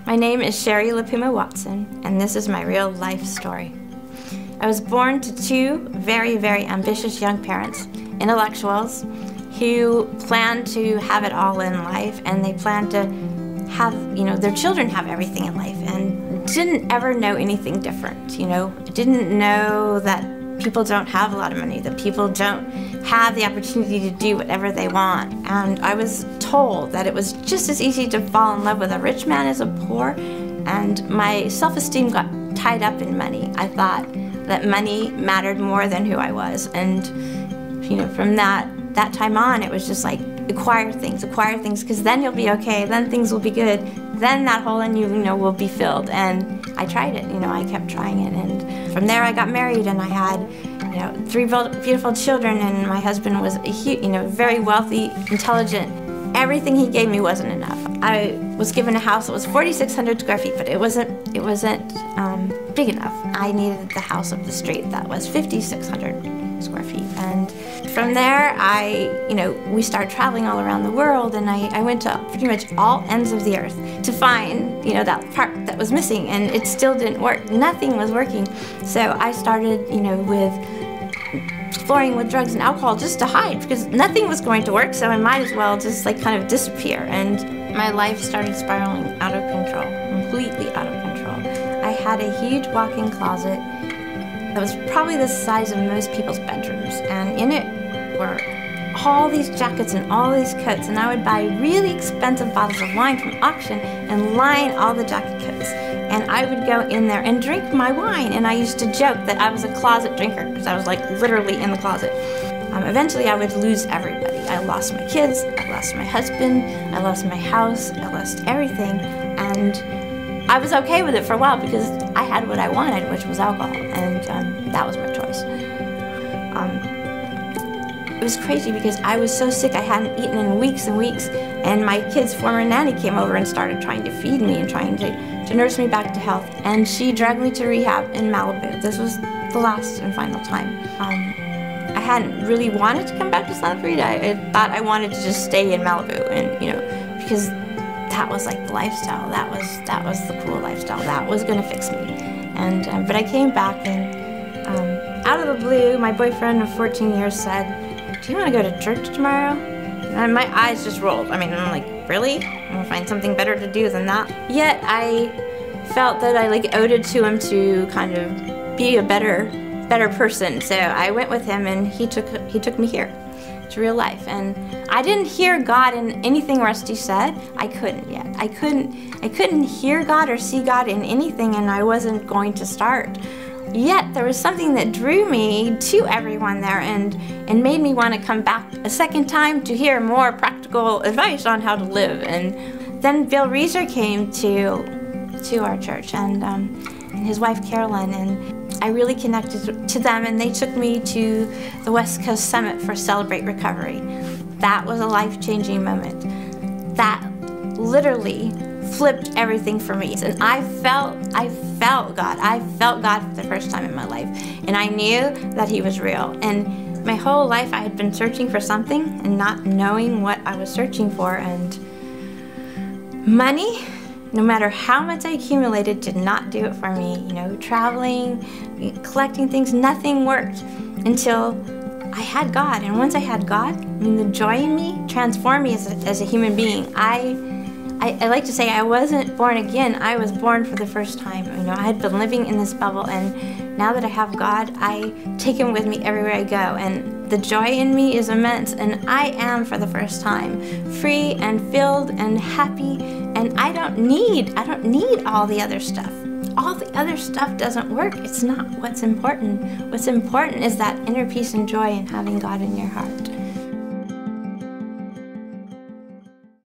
My name is Sherry LaPuma Watson, and this is my real life story. I was born to two very, very ambitious young parents, intellectuals, who planned to have it all in life, and they planned to have, their children have everything in life, and didn't ever know anything different, Didn't know that people don't have a lot of money, that people don't have the opportunity to do whatever they want. And I was told that it was just as easy to fall in love with a rich man as a poor, and my self-esteem got tied up in money. I thought that money mattered more than who I was, and from that time on, it was just like, acquire things, because then you'll be okay, then things will be good, then that hole in you, will be filled. And I tried it, I kept trying it, and from there I got married, and I had, 3 beautiful children, and my husband was a very wealthy, intelligent. Everything he gave me wasn't enough. I was given a house that was 4,600 square feet, but it wasn't big enough. I needed the house up the street that was 5,600 square feet. And from there, we started traveling all around the world, and I went to pretty much all ends of the earth to find, that part that was missing, and it still didn't work. Nothing was working. So I started, with exploring with drugs and alcohol just to hide, because nothing was going to work, so I might as well just kind of disappear. And my life started spiraling out of control, completely out of control. I had a huge walk-in closet that was probably the size of most people's bedrooms, and in it were all these jackets and all these coats, and I would buy really expensive bottles of wine from auction and line all the jacket coats. And I would go in there and drink my wine, and I used to joke that I was a closet drinker, because I was literally in the closet. Eventually I would lose everybody. I lost my kids, I lost my husband, I lost my house, I lost everything, and I was okay with it for a while because I had what I wanted, which was alcohol, and that was my choice. It was crazy because I was so sick, I hadn't eaten in weeks and weeks, and my kid's former nanny came over and started trying to feed me and trying to nurse me back to health, and she dragged me to rehab in Malibu. This was the last and final time. I hadn't really wanted to come back to Santa Clarita. I thought I wanted to just stay in Malibu, and because that was the lifestyle. That was the cool lifestyle. That was gonna fix me. And but I came back, and out of the blue, my boyfriend of 14 years said, "Do you want to go to church tomorrow?" And my eyes just rolled. I'm like, really? I'm gonna find something better to do than that. Yet I felt that I owed it to him to kind of be a better person. So I went with him, and he took me here to real life. And I didn't hear God in anything Rusty said. I couldn't yet. I couldn't hear God or see God in anything, and I wasn't going to start. Yet there was something that drew me to everyone there, and made me want to come back a second time to hear more practical advice on how to live. And then Bill Reeser came to our church, and his wife Carolyn, and I really connected to them, and they took me to the West Coast Summit for Celebrate Recovery. That was a life-changing moment. That literally flipped everything for me. And I felt God. I felt God for the first time in my life. And I knew that He was real. And my whole life I had been searching for something and not knowing what I was searching for. And money, no matter how much I accumulated, did not do it for me. Traveling, collecting things, nothing worked until I had God. And once I had God, the joy in me transformed me as a human being. I like to say I wasn't born again, I was born for the first time. I had been living in this bubble, and now that I have God, I take Him with me everywhere I go, and the joy in me is immense, and I am, for the first time, free and filled and happy, and I don't need all the other stuff. All the other stuff doesn't work. It's not what's important. What's important is that inner peace and joy and having God in your heart.